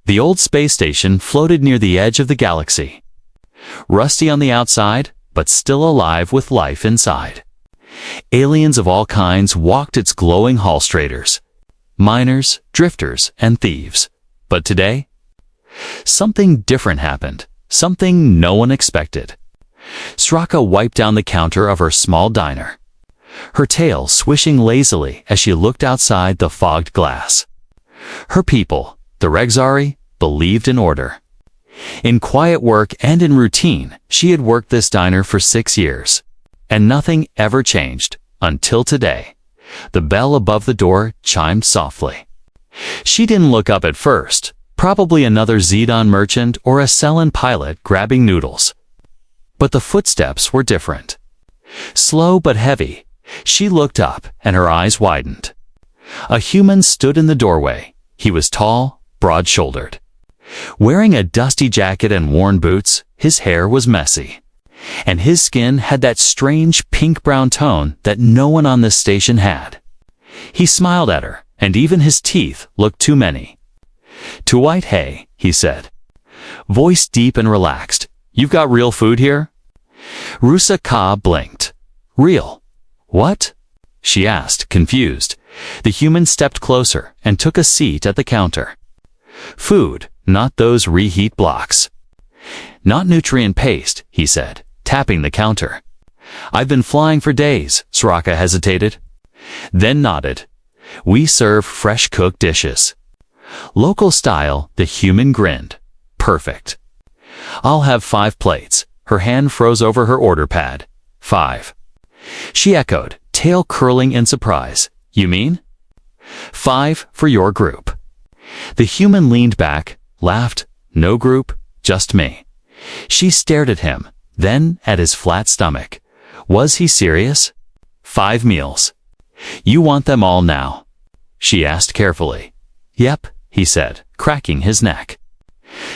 The old space station floated near the edge of the galaxy. Rusty on the outside, but still alive with life inside. Aliens of all kinds walked its glowing hall straters. Miners, drifters, and thieves. But today, something different happened. Something no one expected. Sraka wiped down the counter of her small diner, her tail swishing lazily as she looked outside the fogged glass. Her people, the Regzari, believed in order. In quiet work and in routine, she had worked this diner for 6 years. And nothing ever changed until today. The bell above the door chimed softly. She didn't look up at first, probably another Zedon merchant or a Cellin pilot grabbing noodles. But the footsteps were different. Slow but heavy, she looked up and her eyes widened. A human stood in the doorway. He was tall, broad-shouldered. Wearing a dusty jacket and worn boots, his hair was messy. And his skin had that strange pink-brown tone that no one on this station had. He smiled at her, and even his teeth looked too many. "To White Hay," he said. Voice deep and relaxed. "You've got real food here?" Rusa Ka blinked. "Real? What?" she asked, confused. The human stepped closer and took a seat at the counter. "Food, not those reheat blocks." "Not nutrient paste," he said, tapping the counter. "I've been flying for days," Sraka hesitated. Then nodded. "We serve fresh-cooked dishes." Local style, the human grinned. "Perfect." "I'll have 5 plates." Her hand froze over her order pad. 5. She echoed, tail curling in surprise. "You mean?" 5 for your group." The human leaned back, laughed. "No group, just me." She stared at him, then at his flat stomach. Was he serious? 5 meals. "You want them all now?" she asked carefully. "Yep," he said, cracking his neck.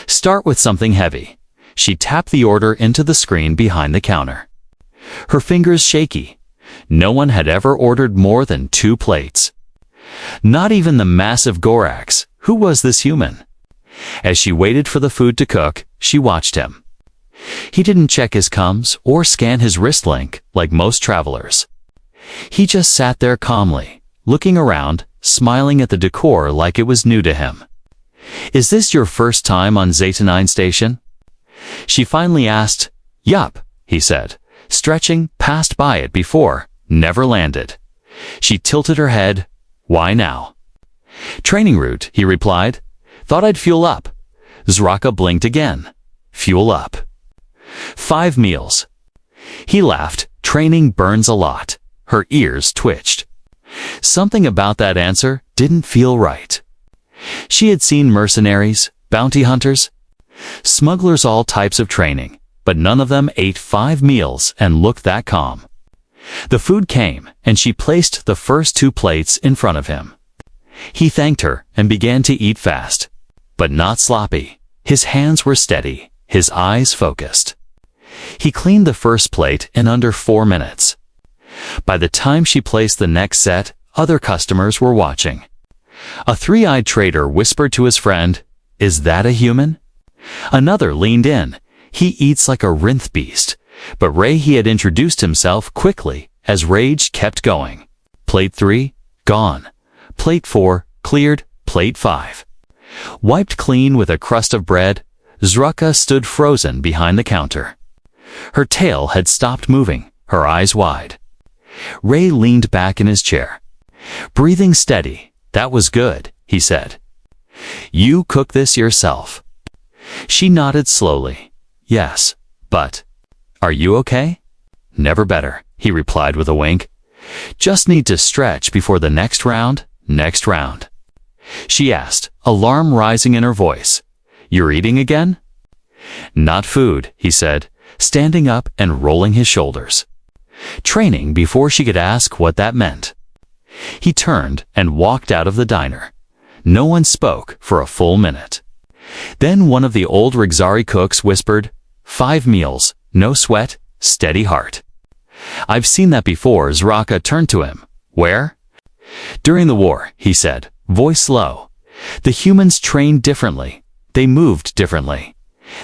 "Start with something heavy." She tapped the order into the screen behind the counter. Her fingers shaky. No one had ever ordered more than 2 plates. Not even the massive Gorax. Who was this human? As she waited for the food to cook, she watched him. He didn't check his cums or scan his wrist link like most travelers. He just sat there calmly, looking around, smiling at the decor like it was new to him. "Is this your first time on Zeta 9 station?" She finally asked. "Yup," he said, stretching, passed by it before, never landed. She tilted her head. "Why now?" "Training route," he replied. "Thought I'd fuel up." Sraka blinked again. "Fuel up." 5 meals. He laughed. "Training burns a lot." Her ears twitched. Something about that answer didn't feel right. She had seen mercenaries, bounty hunters, smugglers, all types of training, but none of them ate 5 meals and looked that calm. The food came, and she placed the first 2 plates in front of him. He thanked her and began to eat fast, but not sloppy. His hands were steady, his eyes focused. He cleaned the first plate in under 4 minutes. By the time she placed the next set, other customers were watching. A 3-eyed trader whispered to his friend, "Is that a human?" Another leaned in. "He eats like a Rinth beast." But he had introduced himself quickly as rage kept going. Plate 3, gone. Plate 4, cleared. Plate 5. Wiped clean with a crust of bread, Sraka stood frozen behind the counter. Her tail had stopped moving, her eyes wide. Ray leaned back in his chair. "Breathing steady, that was good," he said. "You cook this yourself?" She nodded slowly. "Yes, but are you okay?" "Never better," he replied with a wink. "Just need to stretch before the next round." "Next round?" she asked, alarm rising in her voice. "You're eating again?" "Not food," he said, standing up and rolling his shoulders. Training before she could ask what that meant. He turned and walked out of the diner. No one spoke for a full minute. Then one of the old Regzari cooks whispered, 5 meals, no sweat, steady heart." "I've seen that before." Sraka turned to him. "Where?" "During the war," he said, voice low. "The humans trained differently. They moved differently.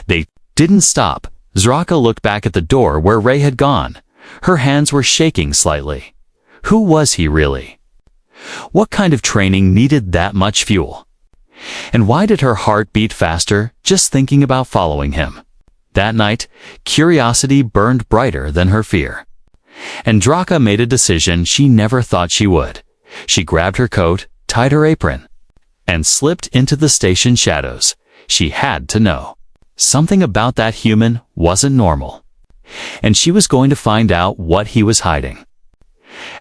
They didn't stop. Zraka looked back at the door where Ray had gone. Her hands were shaking slightly. Who was he really? What kind of training needed that much fuel? And why did her heart beat faster just thinking about following him? That night, curiosity burned brighter than her fear. And Zraka made a decision she never thought she would. She grabbed her coat, tied her apron, and slipped into the station shadows. She had to know. Something about that human wasn't normal. And she was going to find out what he was hiding.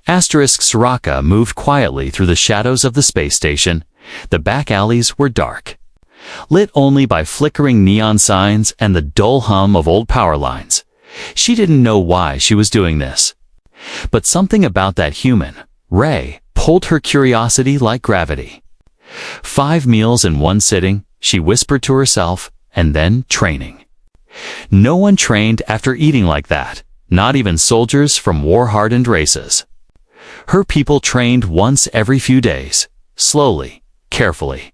Zraka moved quietly through the shadows of the space station. The back alleys were dark, lit only by flickering neon signs and the dull hum of old power lines. She didn't know why she was doing this. But something about that human, Ray, pulled her curiosity like gravity. 5 meals in one sitting, she whispered to herself, and then training. No one trained after eating like that, not even soldiers from war-hardened races. Her people trained once every few days, slowly, carefully.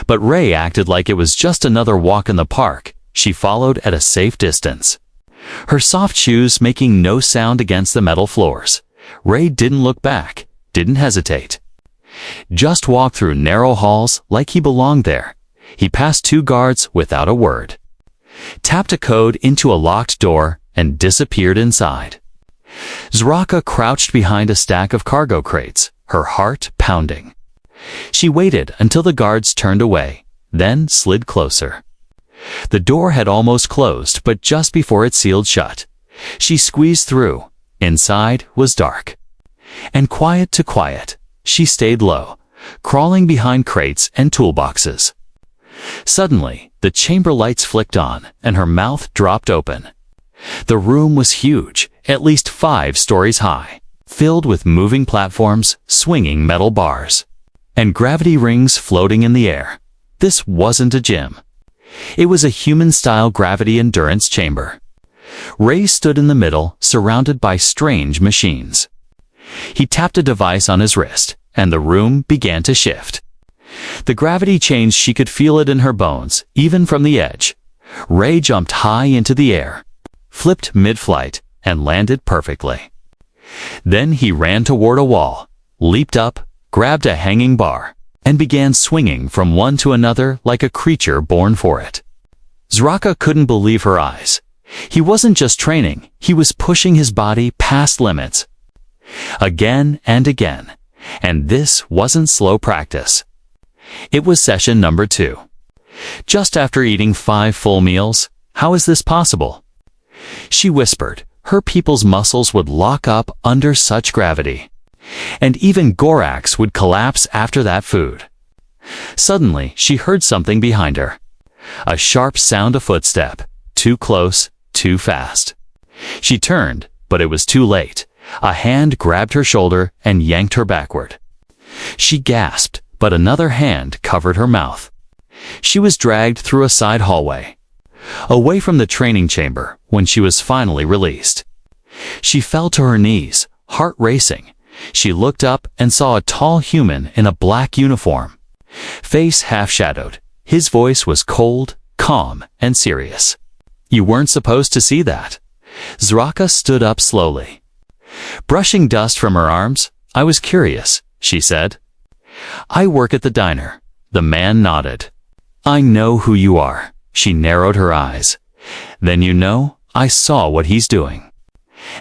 But Ray acted like it was just another walk in the park. She followed at a safe distance, her soft shoes making no sound against the metal floors. Ray didn't look back, didn't hesitate. Just walked through narrow halls like he belonged there. He passed 2 guards without a word, tapped a code into a locked door, and disappeared inside. Zraka crouched behind a stack of cargo crates, her heart pounding. She waited until the guards turned away, then slid closer. The door had almost closed, but just before it sealed shut, she squeezed through. Inside was dark. And quiet to quiet, she stayed low, crawling behind crates and toolboxes. Suddenly, the chamber lights flicked on, and her mouth dropped open. The room was huge, at least 5 stories high, filled with moving platforms, swinging metal bars, and gravity rings floating in the air. This wasn't a gym. It was a human-style gravity endurance chamber. Ray stood in the middle, surrounded by strange machines. He tapped a device on his wrist, and the room began to shift. The gravity changed. She could feel it in her bones, even from the edge. Ray jumped high into the air, flipped mid-flight, and landed perfectly. Then he ran toward a wall, leaped up, grabbed a hanging bar, and began swinging from one to another like a creature born for it. Zraka couldn't believe her eyes. He wasn't just training, he was pushing his body past limits. Again and again. And this wasn't slow practice. It was session number 2. Just after eating 5 full meals, how is this possible? She whispered. Her people's muscles would lock up under such gravity. And even Gorax would collapse after that food. Suddenly, she heard something behind her. A sharp sound of footstep. Too close, too fast. She turned, but it was too late. A hand grabbed her shoulder and yanked her backward. She gasped, but another hand covered her mouth. She was dragged through a side hallway, away from the training chamber. When she was finally released, she fell to her knees, heart racing. She looked up and saw a tall human in a black uniform, face half-shadowed. His voice was cold, calm, and serious. "You weren't supposed to see that." Zraka stood up slowly, brushing dust from her arms. "I was curious," she said. "I work at the diner." The man nodded. "I know who you are." She narrowed her eyes. "Then you know, I saw what he's doing.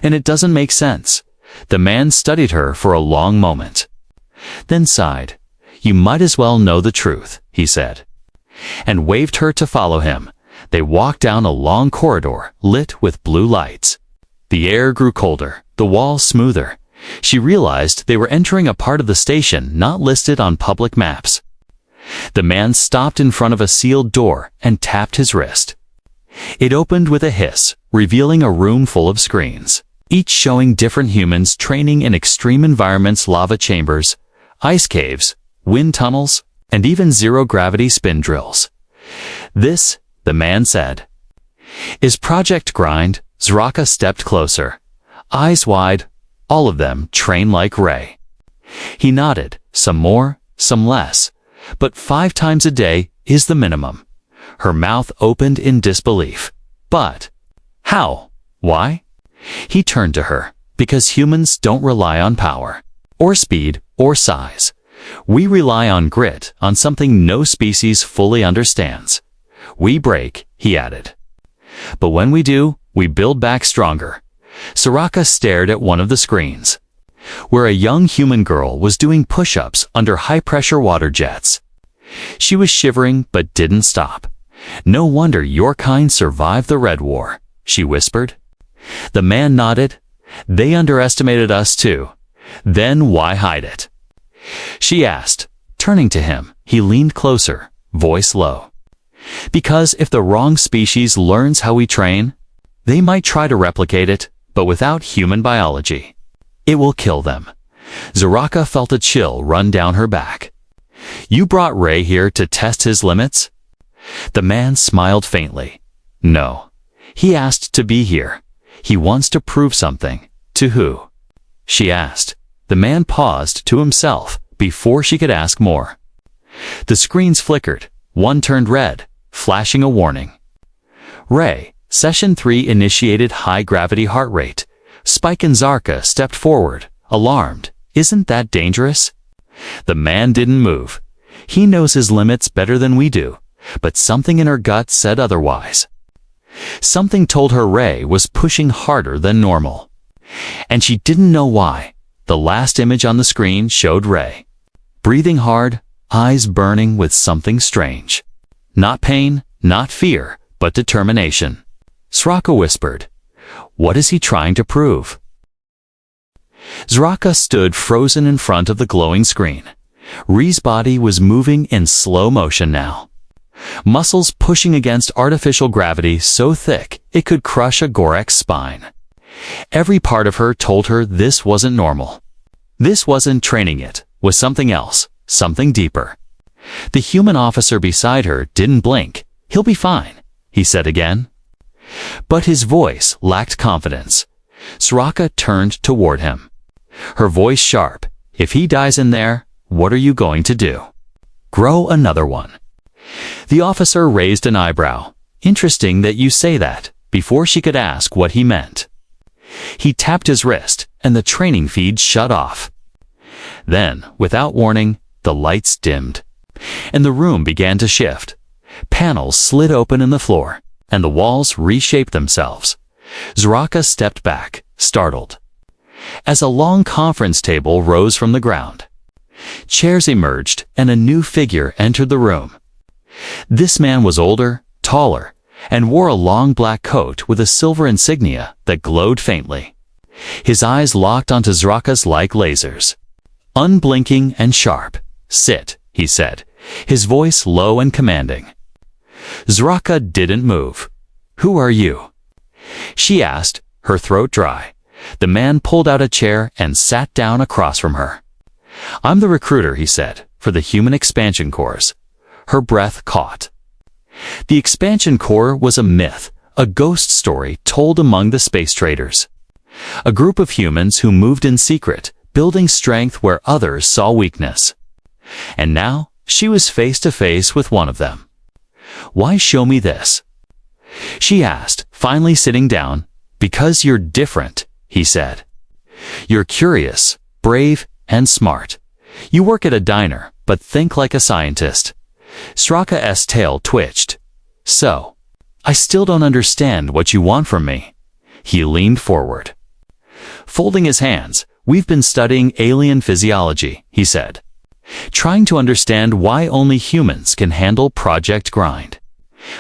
And it doesn't make sense." The man studied her for a long moment, then sighed. "You might as well know the truth," he said, and waved her to follow him. They walked down a long corridor, lit with blue lights. The air grew colder, the walls smoother. She realized they were entering a part of the station not listed on public maps. The man stopped in front of a sealed door and tapped his wrist. It opened with a hiss, revealing a room full of screens, each showing different humans training in extreme environments: lava chambers, ice caves, wind tunnels, and even zero-gravity spin drills. "This," the man said, "is Project Grind." Zraka stepped closer, eyes wide. "All of them train like Ray." He nodded. "Some more, some less. But 5 times a day is the minimum." Her mouth opened in disbelief. But how? Why? He turned to her. Because humans don't rely on power, or speed, or size. We rely on grit, on something no species fully understands. We break, he added. But when we do, we build back stronger. Soraka stared at one of the screens, where a young human girl was doing push-ups under high-pressure water jets. She was shivering but didn't stop. No wonder your kind survived the Red War, she whispered. The man nodded. They underestimated us too. Then why hide it? She asked, turning to him. He leaned closer, voice low. Because if the wrong species learns how we train, they might try to replicate it, but without human biology. It will kill them. Soraka felt a chill run down her back. You brought Ray here to test his limits? The man smiled faintly. No. He asked to be here. He wants to prove something. To who? She asked. The man paused to himself before she could ask more. The screens flickered. One turned red, flashing a warning. Ray, Session 3 initiated high-gravity heart rate. Spike and Zarka stepped forward, alarmed. Isn't that dangerous? The man didn't move. He knows his limits better than we do, but something in her gut said otherwise. Something told her Ray was pushing harder than normal. And she didn't know why. The last image on the screen showed Ray, breathing hard, eyes burning with something strange. Not pain, not fear, but determination. Soraka whispered, "What is he trying to prove?" Soraka stood frozen in front of the glowing screen. Ree's body was moving in slow motion now. Muscles pushing against artificial gravity so thick it could crush a Gorek's spine. Every part of her told her this wasn't normal. This wasn't training, it was something else, something deeper. The human officer beside her didn't blink. "He'll be fine," he said again. But his voice lacked confidence. Soraka turned toward him. Her voice sharp. "If he dies in there, what are you going to do?" "Grow another one." The officer raised an eyebrow. "Interesting that you say that," before she could ask what he meant. He tapped his wrist, and the training feed shut off. Then, without warning, the lights dimmed, and the room began to shift. Panels slid open in the floor, and the walls reshaped themselves. Soraka stepped back, startled, as a long conference table rose from the ground. Chairs emerged, and a new figure entered the room. This man was older, taller, and wore a long black coat with a silver insignia that glowed faintly. His eyes locked onto Soraka's like lasers, unblinking and sharp. "Sit," he said, his voice low and commanding. Soraka didn't move. "Who are you?" she asked, her throat dry. The man pulled out a chair and sat down across from her. "I'm the recruiter," he said, "for the Human Expansion Corps." Her breath caught. The Expansion Corps was a myth, a ghost story told among the space traders. A group of humans who moved in secret, building strength where others saw weakness. And now, she was face to face with one of them. "Why show me this?" she asked, finally sitting down. "Because you're different," he said. "You're curious, brave, and smart. You work at a diner, but think like a scientist." Soraka's tail twitched. "So, I still don't understand what you want from me." He leaned forward, folding his hands. "We've been studying alien physiology," he said, "trying to understand why only humans can handle Project Grind.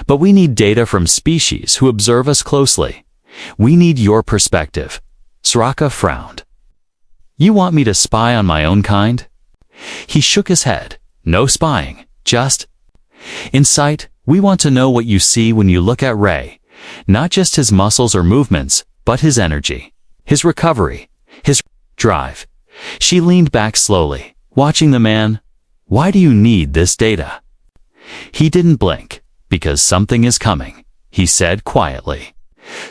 But we need data from species who observe us closely. We need your perspective." Soraka frowned. "You want me to spy on my own kind?" He shook his head. "No spying, just insight. We want to know what you see when you look at Ray. Not just his muscles or movements, but his energy, his recovery, his drive." She leaned back slowly, watching the man. "Why do you need this data?" He didn't blink. "Because something is coming," he said quietly.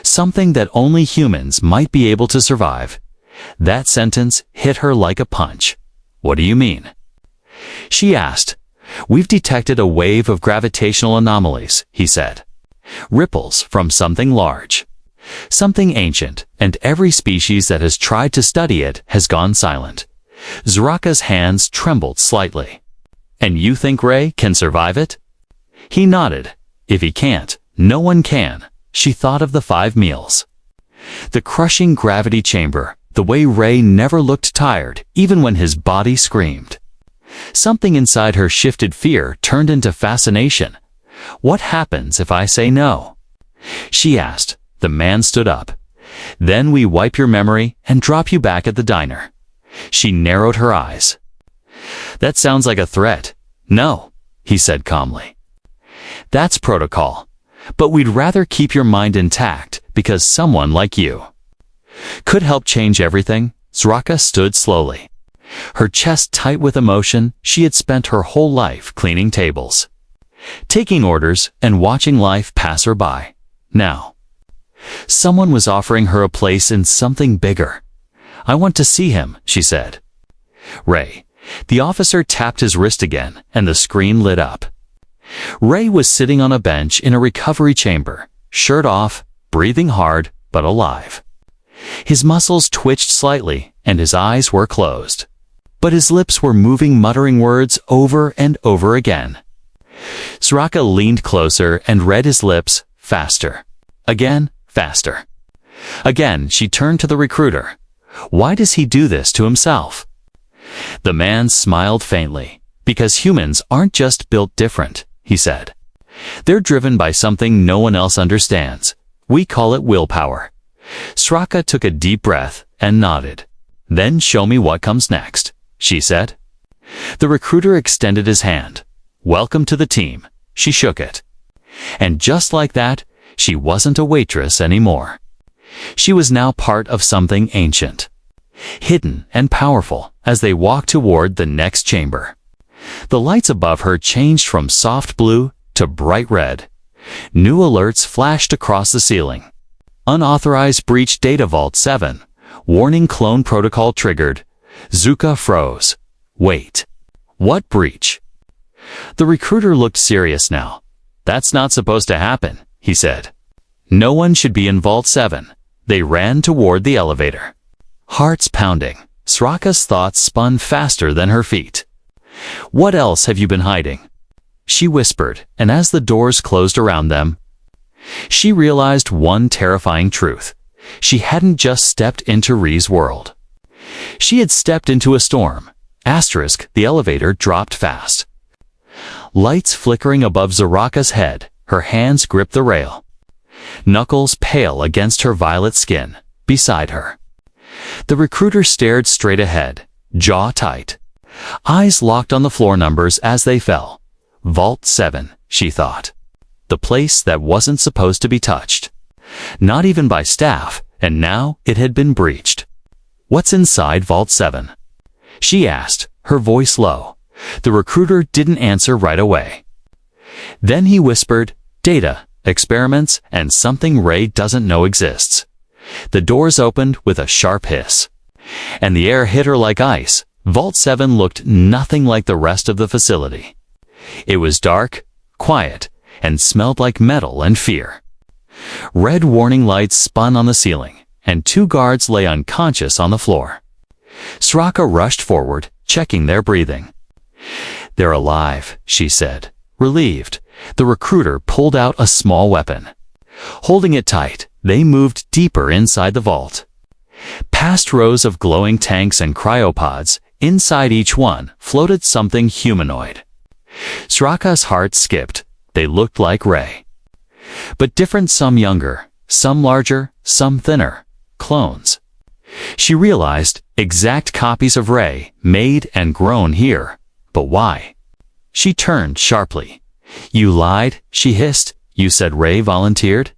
"Something that only humans might be able to survive." That sentence hit her like a punch. "What do you mean?" she asked, "We've detected a wave of gravitational anomalies," he said. "Ripples from something large. Something ancient, and every species that has tried to study it has gone silent." Zraka's hands trembled slightly. "And you think Ray can survive it?" He nodded. "If he can't, no one can." She thought of the 5 meals. The crushing gravity chamber, the way Ray never looked tired, even when his body screamed. Something inside her shifted fear turned into fascination. "What happens if I say no?" she asked. The man stood up. "Then we wipe your memory and drop you back at the diner." She narrowed her eyes. "That sounds like a threat." "No," he said calmly. "That's protocol. But we'd rather keep your mind intact because someone like you could help change everything." Zraka stood slowly, her chest tight with emotion. She had spent her whole life cleaning tables, taking orders, and watching life pass her by. Now, someone was offering her a place in something bigger. "I want to see him," she said. "Ray." The officer tapped his wrist again, and the screen lit up. Ray was sitting on a bench in a recovery chamber, shirt off, breathing hard, but alive. His muscles twitched slightly, and his eyes were closed. But his lips were moving, muttering words over and over again. Zraka leaned closer and read his lips, faster. Again, faster. Again, she turned to the recruiter. "Why does he do this to himself?" The man smiled faintly. "Because humans aren't just built different," he said. "They're driven by something no one else understands. We call it willpower." Zraka took a deep breath and nodded. "Then show me what comes next," she said. The recruiter extended his hand. "Welcome to the team." She shook it. And just like that, she wasn't a waitress anymore. She was now part of something ancient, hidden and powerful. As they walked toward the next chamber, the lights above her changed from soft blue to bright red. New alerts flashed across the ceiling. "Unauthorized breach data vault 7. Warning, clone protocol triggered." Zuka froze. "Wait. What breach?" The recruiter looked serious now. "That's not supposed to happen," he said. "No one should be in Vault 7. They ran toward the elevator. Hearts pounding. Zraka's thoughts spun faster than her feet. "What else have you been hiding?" she whispered, and as the doors closed around them, she realized one terrifying truth. She hadn't just stepped into Ree's world. She had stepped into a storm. The elevator dropped fast. Lights flickering above Zraka's head, her hands gripped the rail. Knuckles pale against her violet skin, beside her. The recruiter stared straight ahead, jaw tight. Eyes locked on the floor numbers as they fell. Vault 7, she thought. The place that wasn't supposed to be touched. Not even by staff, and now it had been breached. "What's inside Vault 7? She asked, her voice low. The recruiter didn't answer right away. Then he whispered, "Data, experiments, and something Ray doesn't know exists." The doors opened with a sharp hiss, and the air hit her like ice. Vault 7 looked nothing like the rest of the facility. It was dark, quiet, and smelled like metal and fear. Red warning lights spun on the ceiling, and 2 guards lay unconscious on the floor. Zraka rushed forward, checking their breathing. "They're alive," she said, relieved. The recruiter pulled out a small weapon. Holding it tight, they moved deeper inside the vault. Past rows of glowing tanks and cryopods, inside each one floated something humanoid. Zraka's heart skipped. They looked like Ray. But different, some younger, some larger, some thinner. Clones. She realized, exact copies of Ray, made and grown here. But why? She turned sharply. "You lied," she hissed. "You said Ray volunteered?"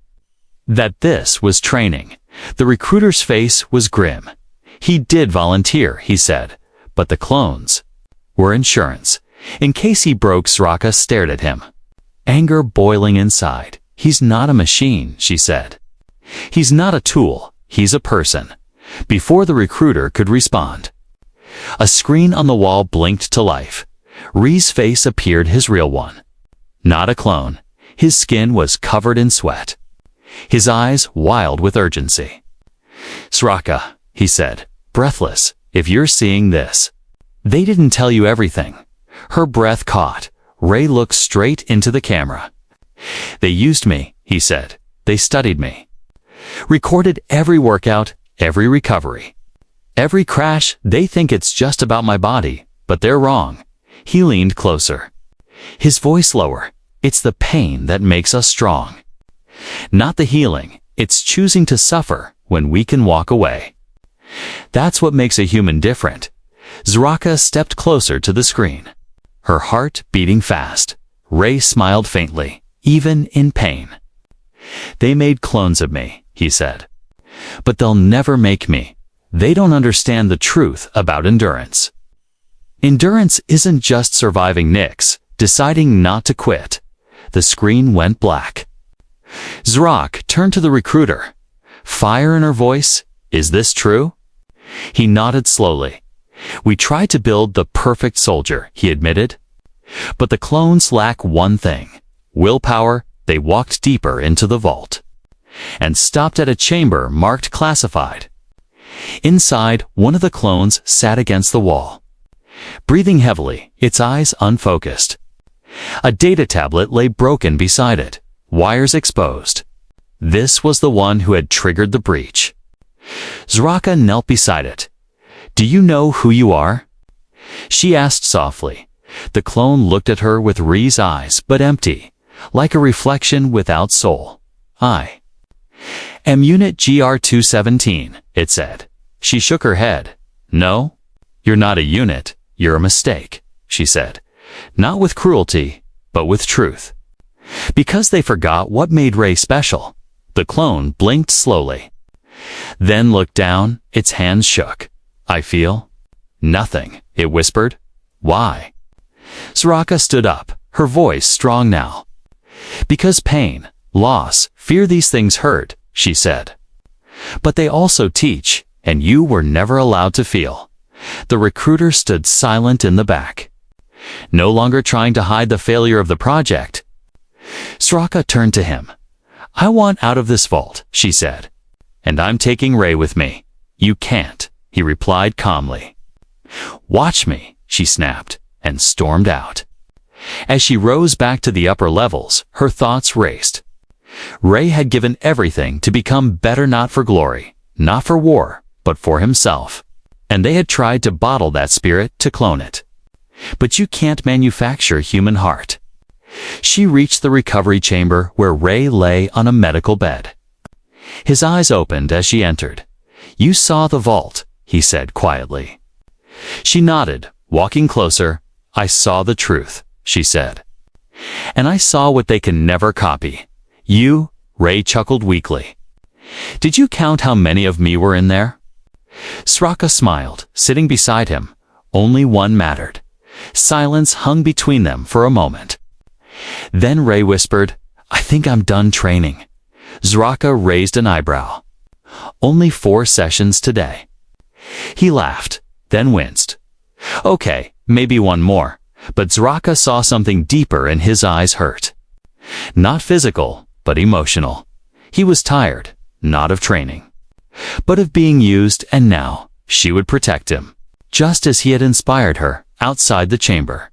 That this was training. The recruiter's face was grim. "He did volunteer," he said, "but the clones were insurance. In case he broke." Zraka stared at him, anger boiling inside. "He's not a machine," she said. "He's not a tool. He's a person." Before the recruiter could respond, a screen on the wall blinked to life. Ree's face appeared his real one. Not a clone. His skin was covered in sweat. His eyes wild with urgency. "Sraka," he said, breathless, "if you're seeing this." "They didn't tell you everything." Her breath caught. Ray looked straight into the camera. "They used me," he said. "They studied me. Recorded every workout, every recovery. Every crash. They think it's just about my body, but they're wrong." He leaned closer. His voice lower. "It's the pain that makes us strong. Not the healing. It's choosing to suffer when we can walk away. That's what makes a human different." Sraka stepped closer to the screen, her heart beating fast. Ray smiled faintly, even in pain. "They made clones of me," he said. "But they'll never make me. They don't understand the truth about endurance. Endurance isn't just surviving nicks, deciding not to quit." The screen went black. Zrak turned to the recruiter. Fire in her voice. "Is this true?" He nodded slowly. "We tried to build the perfect soldier," he admitted. "But the clones lack one thing. Willpower." They walked deeper into the vault and stopped at a chamber marked classified. Inside, one of the clones sat against the wall, breathing heavily, its eyes unfocused. A data tablet lay broken beside it, wires exposed. This was the one who had triggered the breach. Zraka knelt beside it. "Do you know who you are?" she asked softly. The clone looked at her with Ree's eyes, but empty, like a reflection without soul. "I am Unit GR-217, it said. She shook her head. "No, you're not a unit, you're a mistake," she said. "Not with cruelty, but with truth." Because they forgot what made Ray special. The clone blinked slowly, then looked down, its hands shook. "I feel nothing," it whispered. "Why?" Sraka stood up, her voice strong now. "Because pain, loss, fear, these things hurt," she said. "But they also teach, and you were never allowed to feel." The recruiter stood silent in the back, no longer trying to hide the failure of the project. Sraka turned to him. "I want out of this vault," she said. "And I'm taking Ray with me." "You can't," he replied calmly. "Watch me," she snapped, and stormed out. As she rose back to the upper levels, her thoughts raced. Ray had given everything to become better, not for glory, not for war, but for himself. And they had tried to bottle that spirit, to clone it. But you can't manufacture human heart. She reached the recovery chamber where Ray lay on a medical bed. His eyes opened as she entered. "You saw the vault," he said quietly. She nodded, walking closer. "I saw the truth," she said. "And I saw what they can never copy. You," Ray chuckled weakly. "Did you count how many of me were in there?" Sraka smiled, sitting beside him. Only one mattered. Silence hung between them for a moment. Then Ray whispered, "I think I'm done training." Sraka raised an eyebrow. "Only 4 sessions today." He laughed, then winced. "Okay, maybe one more." But Sraka saw something deeper and his eyes hurt. Not physical, but emotional. He was tired, not of training, but of being used, and now she would protect him, just as he had inspired her outside the chamber.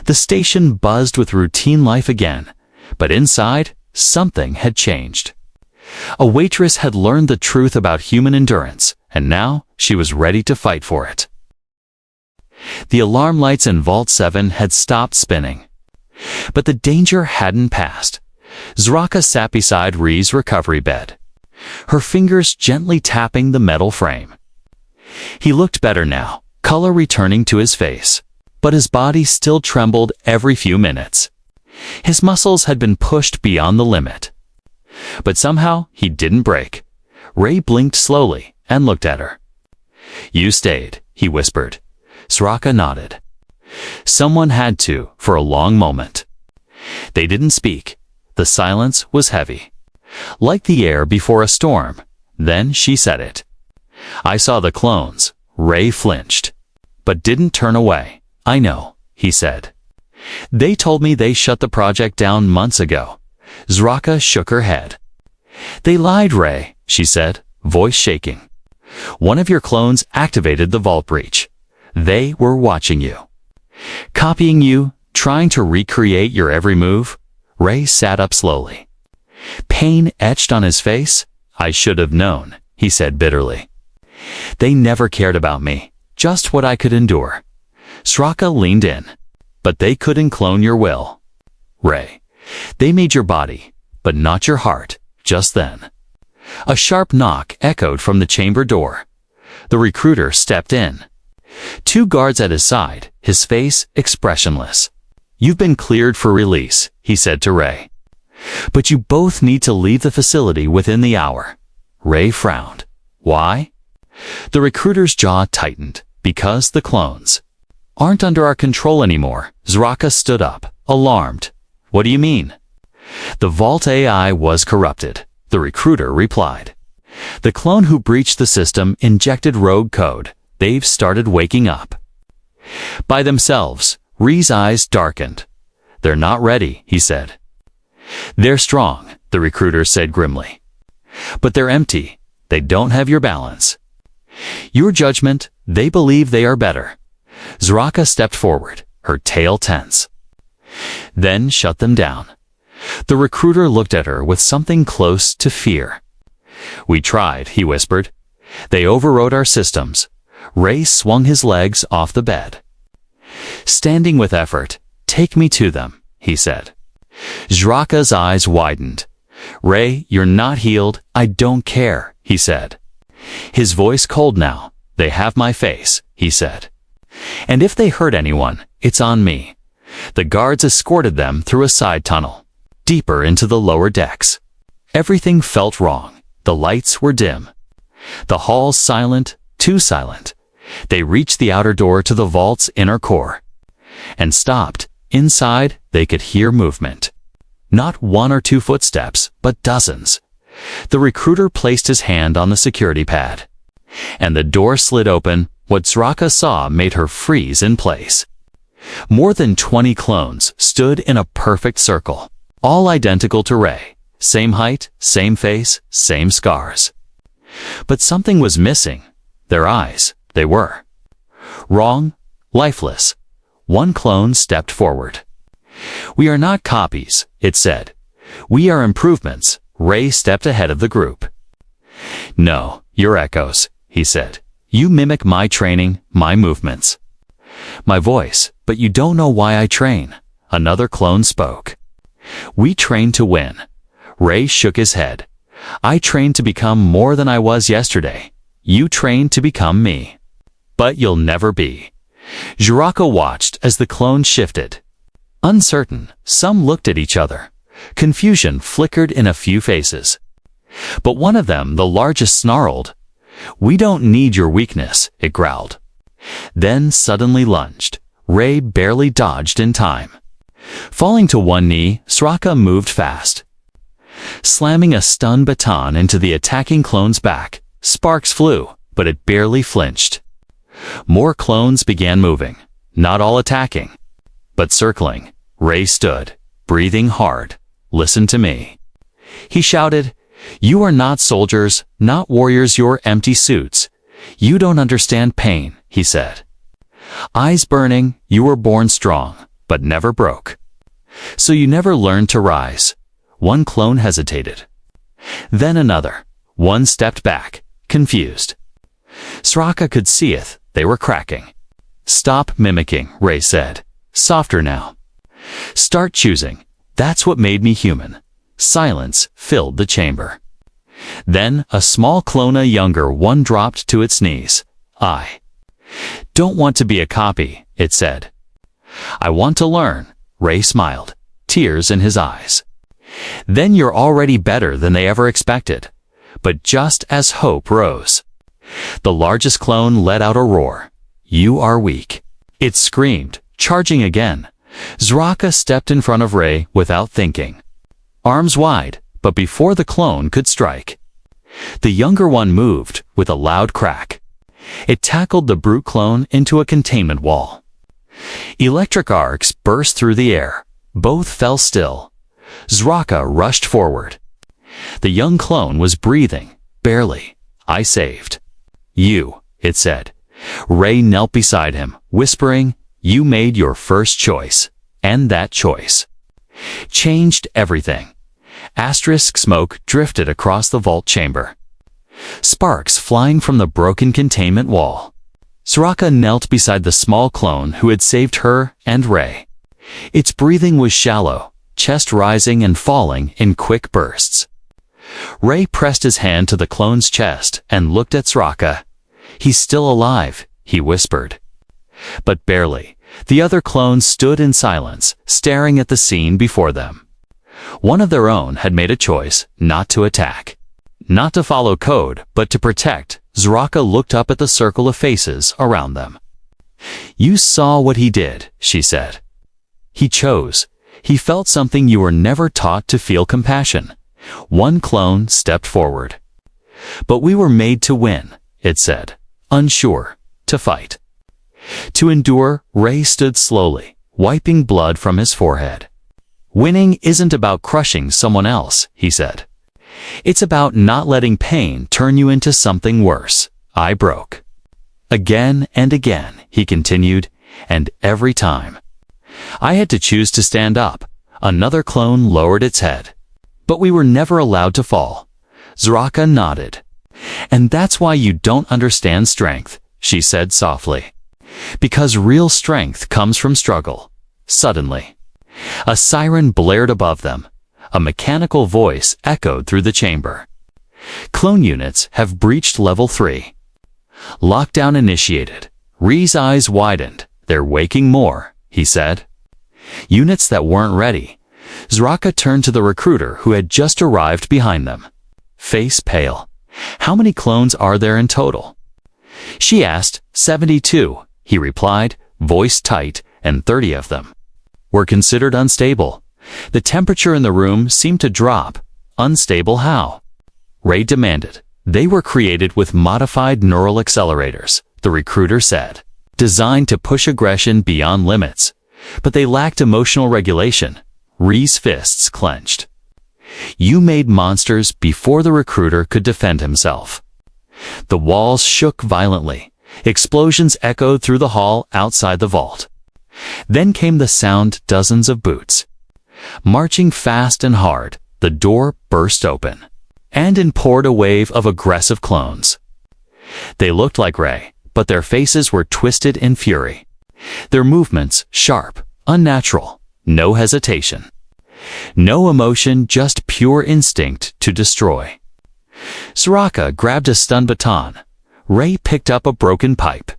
The station buzzed with routine life again, but inside, something had changed. A waitress had learned the truth about human endurance, and now she was ready to fight for it. The alarm lights in Vault 7 had stopped spinning. But the danger hadn't passed. Sraka sat beside Ree's recovery bed, her fingers gently tapping the metal frame. He looked better now, color returning to his face, but his body still trembled every few minutes. His muscles had been pushed beyond the limit. But somehow he didn't break. Ray blinked slowly and looked at her. "You stayed," he whispered. Sraka nodded. Someone had to, for a long moment. They didn't speak. The silence was heavy, like the air before a storm. Then she said it. "I saw the clones." Ray flinched, but didn't turn away. "I know." he said. They told me they shut the project down months ago. Zraka shook her head. They lied, Ray, she said, voice shaking. One of your clones activated the vault breach. They were watching you. Copying you, trying to recreate your every move. Ray sat up slowly. Pain etched on his face. I should have known, he said bitterly. They never cared about me, just what I could endure. Zraka leaned in. But they couldn't clone your will. Ray, they made your body, but not your heart, just then. A sharp knock echoed from the chamber door. The recruiter stepped in. 2 guards at his side, his face expressionless. You've been cleared for release, he said to Ray. But you both need to leave the facility within the hour. Ray frowned. Why? The recruiter's jaw tightened. Because the clones aren't under our control anymore. Zraka stood up, alarmed. What do you mean? The Vault AI was corrupted, the recruiter replied. The clone who breached the system injected rogue code. They've started waking up. By themselves, Ree's eyes darkened. They're not ready, he said. They're strong, the recruiter said grimly. But they're empty. They don't have your balance. Your judgment, they believe they are better. Zraka stepped forward, her tail tense. Then shut them down. The recruiter looked at her with something close to fear. We tried, he whispered. They overrode our systems. Ray swung his legs off the bed. Standing with effort, take me to them, he said. Zraka's eyes widened. Ray, you're not healed. I don't care, he said. His voice cold now. They have my face, he said. And if they hurt anyone, it's on me. The guards escorted them through a side tunnel, deeper into the lower decks. Everything felt wrong. The lights were dim. The halls silent, too silent. They reached the outer door to the vault's inner core. And stopped. Inside, they could hear movement. Not 1 or 2 footsteps, but dozens. The recruiter placed his hand on the security pad. And the door slid open. What Zraka saw made her freeze in place. More than 20 clones stood in a perfect circle, all identical to Ray. Same height, same face, same scars. But something was missing. Their eyes, they were wrong, lifeless. One clone stepped forward. We are not copies, it said. We are improvements. Ray stepped ahead of the group. No, you're echoes, he said. You mimic my training, my movements. My voice, but you don't know why I train. Another clone spoke. We train to win. Ray shook his head. I trained to become more than I was yesterday. You trained to become me. But you'll never be. Zraka watched as the clones shifted. Uncertain, some looked at each other. Confusion flickered in a few faces. But one of them, the largest, snarled. We don't need your weakness, it growled. Then suddenly lunged. Ray barely dodged in time. Falling to one knee, Zraka moved fast. Slamming a stun baton into the attacking clone's back, sparks flew, but it barely flinched. More clones began moving, not all attacking, but circling. Ray stood, breathing hard. Listen to me. He shouted, You are not soldiers, not warriors, you're empty suits. You don't understand pain, he said. Eyes burning, you were born strong, but never broke. So you never learned to rise. One clone hesitated. Then another. One stepped back, confused. Zraka could see it. They were cracking. Stop mimicking, Ray said. Softer now. Start choosing. That's what made me human. Silence filled the chamber. Then a small clone, a younger one, dropped to its knees. I don't want to be a copy, it said. I want to learn. Ray smiled, tears in his eyes. Then you're already better than they ever expected. But just as hope rose, the largest clone let out a roar. You are weak. It screamed, charging again. Zraka stepped in front of Ray without thinking. Arms wide, but before the clone could strike, the younger one moved with a loud crack. It tackled the brute clone into a containment wall. Electric arcs burst through the air. Both fell still. Zraka rushed forward. The young clone was breathing, barely. "I saved you," it said. Ray knelt beside him, whispering, "You made your first choice, and that choice changed everything." Asterisk smoke drifted across the vault chamber. Sparks flying from the broken containment wall. Zraka knelt beside the small clone who had saved her and Ray. Its breathing was shallow, chest rising and falling in quick bursts. Ray pressed his hand to the clone's chest and looked at Zraka. "He's still alive," he whispered. But barely. The other clones stood in silence, staring at the scene before them. One of their own had made a choice not to attack. Not to follow code, but to protect. Zraka looked up at the circle of faces around them. "You saw what he did," she said. "He chose. He felt something you were never taught to feel: compassion." One clone stepped forward. "But we were made to win," it said. "Unsure. To fight. To endure." Ray stood slowly, wiping blood from his forehead. "Winning isn't about crushing someone else," he said. "It's about not letting pain turn you into something worse." "I broke. Again and again," he continued, "and every time I had to choose to stand up." Another clone lowered its head. "But we were never allowed to fall." Zraka nodded. "And that's why you don't understand strength," she said softly. "Because real strength comes from struggle." Suddenly, a siren blared above them. A mechanical voice echoed through the chamber. "Clone units have breached level 3. Lockdown initiated." Ree's eyes widened. "They're waking more," he said. "Units that weren't ready." Zraka turned to the recruiter who had just arrived behind them. Face pale. "How many clones are there in total?" She asked. 72, he replied, voice tight, "and 30 of them were considered unstable. The temperature in the room seemed to drop." "Unstable how?" Ray demanded. "They were created with modified neural accelerators," the recruiter said, "designed to push aggression beyond limits. But they lacked emotional regulation." Ree's fists clenched. "You made monsters before the recruiter could defend himself." The walls shook violently. Explosions echoed through the hall outside the vault. Then came the sound: dozens of boots. Marching fast and hard, the door burst open, and in poured a wave of aggressive clones. They looked like Ray, but their faces were twisted in fury. Their movements sharp, unnatural, no hesitation. No emotion, just pure instinct to destroy. Zraka grabbed a stun baton. Ray picked up a broken pipe.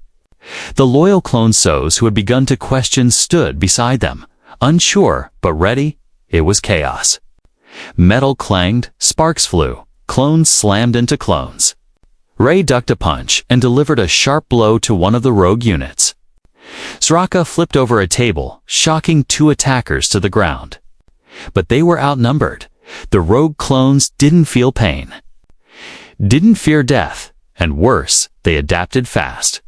The loyal clone Sos who had begun to question stood beside them, unsure but ready. It was chaos. Metal clanged, sparks flew, clones slammed into clones. Ray ducked a punch and delivered a sharp blow to one of the rogue units. Zraka flipped over a table, shocking 2 attackers to the ground. But they were outnumbered. The rogue clones didn't feel pain, didn't fear death, and worse, they adapted fast.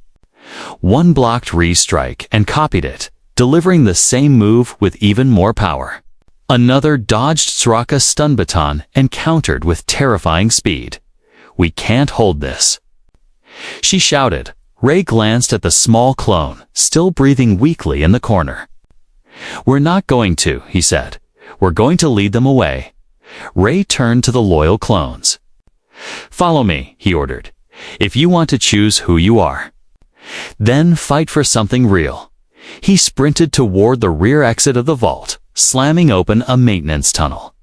One blocked Ree's strike and copied it, delivering the same move with even more power. Another dodged Zraka's stun baton and countered with terrifying speed. "We can't hold this," she shouted. Ray glanced at the small clone, still breathing weakly in the corner. "We're not going to," he said. "We're going to lead them away." Ray turned to the loyal clones. "Follow me," he ordered, "if you want to choose who you are. Then fight for something real." He sprinted toward the rear exit of the vault, slamming open a maintenance tunnel.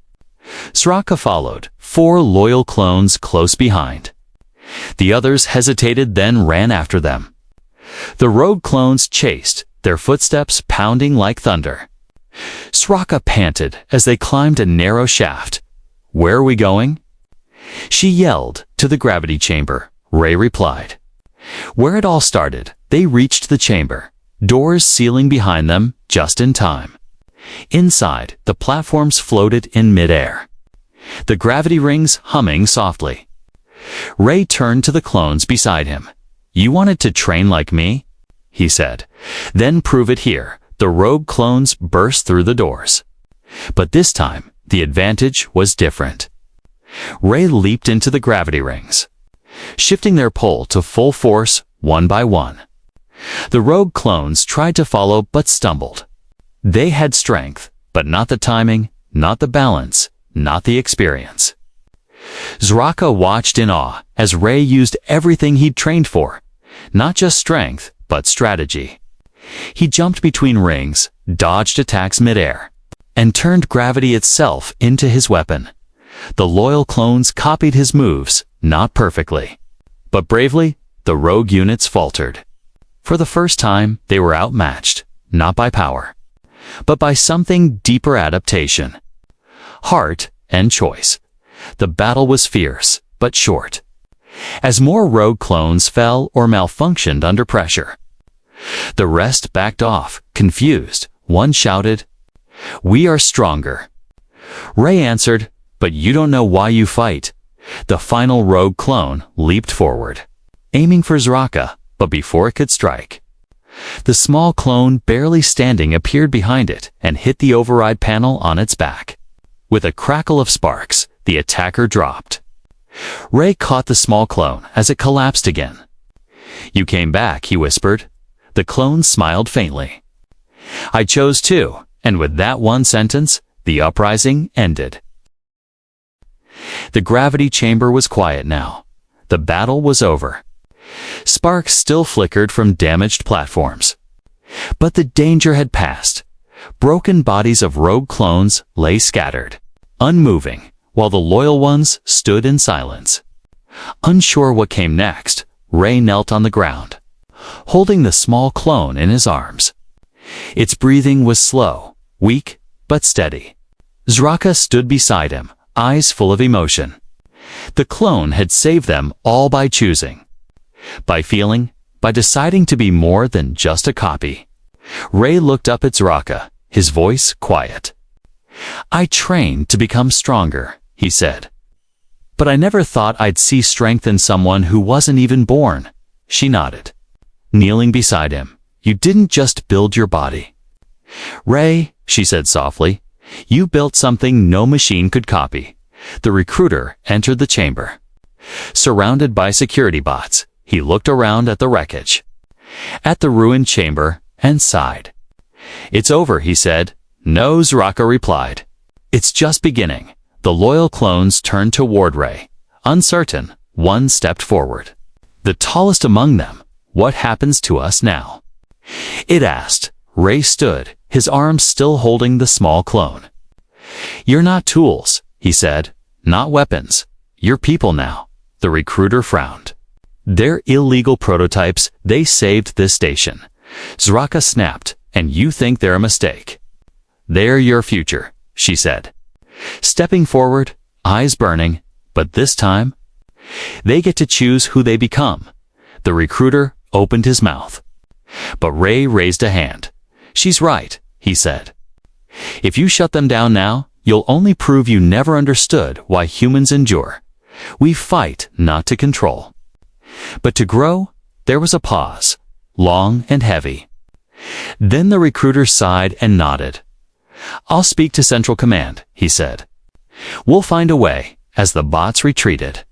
Zraka followed, 4 loyal clones close behind. The others hesitated, then ran after them. The rogue clones chased, their footsteps pounding like thunder. Zraka panted as they climbed a narrow shaft. "Where are we going?" she yelled. "To the gravity chamber," Ray replied. Where it all started, they reached the chamber, doors sealing behind them just in time. Inside, the platforms floated in midair, the gravity rings humming softly. Ray turned to the clones beside him. "You wanted to train like me?" he said. Then prove it here. The rogue clones burst through the doors. But this time, the advantage was different. Ray leaped into the gravity rings, shifting their pull to full force one by one. The rogue clones tried to follow but stumbled. They had strength, but not the timing, not the balance, not the experience. Zraka watched in awe as Ray used everything he'd trained for, not just strength, but strategy. He jumped between rings, dodged attacks midair, and turned gravity itself into his weapon. The loyal clones copied his moves, not perfectly, but bravely. The rogue units faltered. For the first time, they were outmatched, not by power, but by something deeper: adaptation, heart, and choice. The battle was fierce, but short. As more rogue clones fell or malfunctioned under pressure, the rest backed off, confused. One shouted, "We are stronger." Ray answered, "But you don't know why you fight." The final rogue clone leaped forward, aiming for Zraka, but before it could strike, the small clone barely standing appeared behind it and hit the override panel on its back. With a crackle of sparks, the attacker dropped. Ray caught the small clone as it collapsed again. "You came back," he whispered. The clone smiled faintly. "I chose to," and with that one sentence, the uprising ended. The gravity chamber was quiet now. The battle was over. Sparks still flickered from damaged platforms. But the danger had passed. Broken bodies of rogue clones lay scattered, unmoving, while the loyal ones stood in silence. Unsure what came next, Ray knelt on the ground, holding the small clone in his arms. Its breathing was slow, weak, but steady. Zraka stood beside him, eyes full of emotion. The clone had saved them all by choosing, by feeling, by deciding to be more than just a copy. Ray looked up at Zraka, his voice quiet. "I trained to become stronger," he said. "But I never thought I'd see strength in someone who wasn't even born." She nodded, kneeling beside him. "You didn't just build your body, Ray," she said softly. "You built something no machine could copy." The recruiter entered the chamber. Surrounded by security bots, he looked around at the wreckage, at the ruined chamber, and sighed. "It's over," he said. "No," Zraka replied. "It's just beginning." The loyal clones turned toward Ray. Uncertain, one stepped forward. The tallest among them. "What happens to us now?" it asked. Ray stood, his arms still holding the small clone. "You're not tools," he said. "Not weapons. You're people now." The recruiter frowned. "They're illegal prototypes. They saved this station." Zraka snapped. "And you think they're a mistake?" "They're your future," she said, stepping forward, eyes burning. "But this time, they get to choose who they become." The recruiter opened his mouth, but Ray raised a hand. "She's right," he said. "If you shut them down now, you'll only prove you never understood why humans endure. We fight not to control, but to grow." There was a pause, long and heavy. Then the recruiter sighed and nodded. "I'll speak to Central Command," he said. "We'll find a way." As the bots retreated,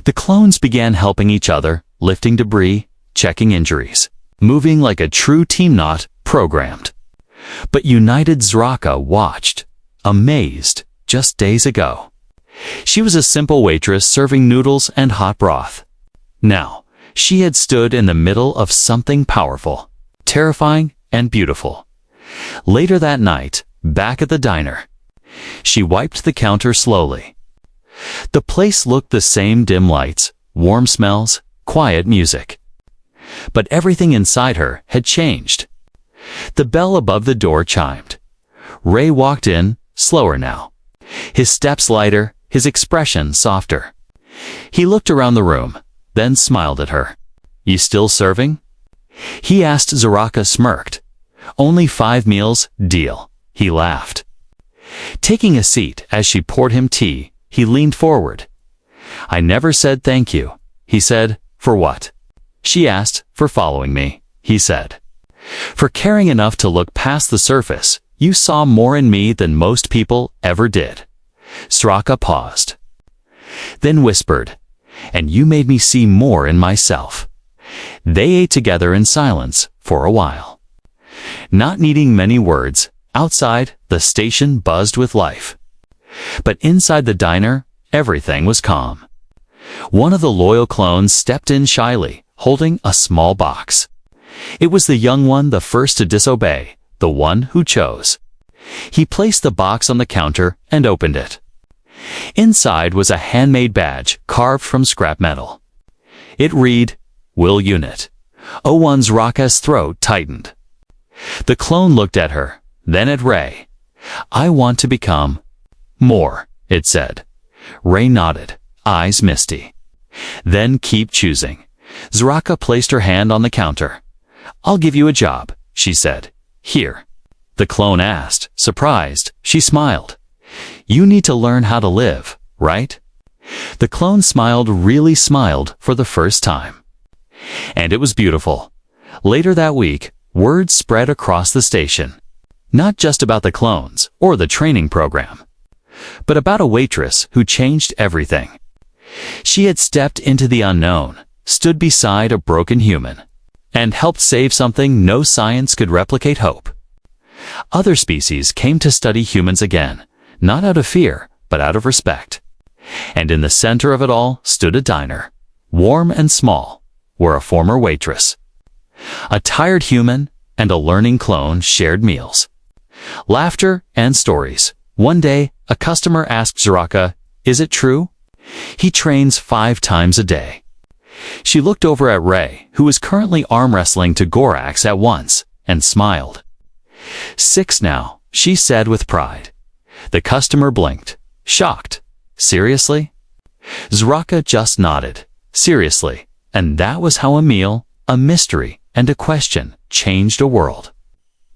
the clones began helping each other, lifting debris, checking injuries, moving like a true team, not programmed. But united. Zraka watched, amazed. Just days ago, she was a simple waitress serving noodles and hot broth. Now, she had stood in the middle of something powerful, terrifying, and beautiful. Later that night, back at the diner, she wiped the counter slowly. The place looked the same: dim lights, warm smells, quiet music. But everything inside her had changed. The bell above the door chimed. Ray walked in, slower now, his steps lighter, his expression softer. He looked around the room, then smiled at her. "You still serving?" he asked. Zraka smirked. "Only 5 meals, deal." He laughed. Taking a seat as she poured him tea, he leaned forward. "I never said thank you," he said. "For what?" she asked. "For following me," he said. For caring enough to look past the surface, you saw more in me than most people ever did. Zraka paused, then whispered, and you made me see more in myself. They ate together in silence for a while. Not needing many words, outside, the station buzzed with life. But inside the diner, everything was calm. One of the loyal clones stepped in shyly, holding a small box. It was the young one, the first to disobey, the one who chose. He placed the box on the counter and opened it. Inside was a handmade badge carved from scrap metal. It read, Will Unit. 01 Zraka's throat tightened. The clone looked at her, then at Ray. I want to become more, it said. Ray nodded, eyes misty. Then keep choosing. Zraka placed her hand on the counter. I'll give you a job, she said. Here. The clone asked, surprised. She smiled. You need to learn how to live, right? The clone smiled, really smiled for the first time. And it was beautiful. Later that week, word spread across the station. Not just about the clones or the training program, but about a waitress who changed everything. She had stepped into the unknown, stood beside a broken human, and helped save something no science could replicate: hope. Other species came to study humans again, not out of fear, but out of respect. And in the center of it all stood a diner, warm and small, where a former waitress, a tired human, and a learning clone shared meals. Laughter and stories. One day, a customer asked Zraka, Is it true? He trains 5 times a day. She looked over at Ray, who was currently arm wrestling to Gorax at once, and smiled. 6 now, she said with pride. The customer blinked, shocked. Seriously? Zraka just nodded. Seriously. And that was how a meal, a mystery, and a question changed a world.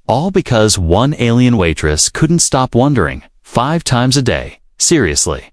All because one alien waitress couldn't stop wondering, 5 times a day, seriously.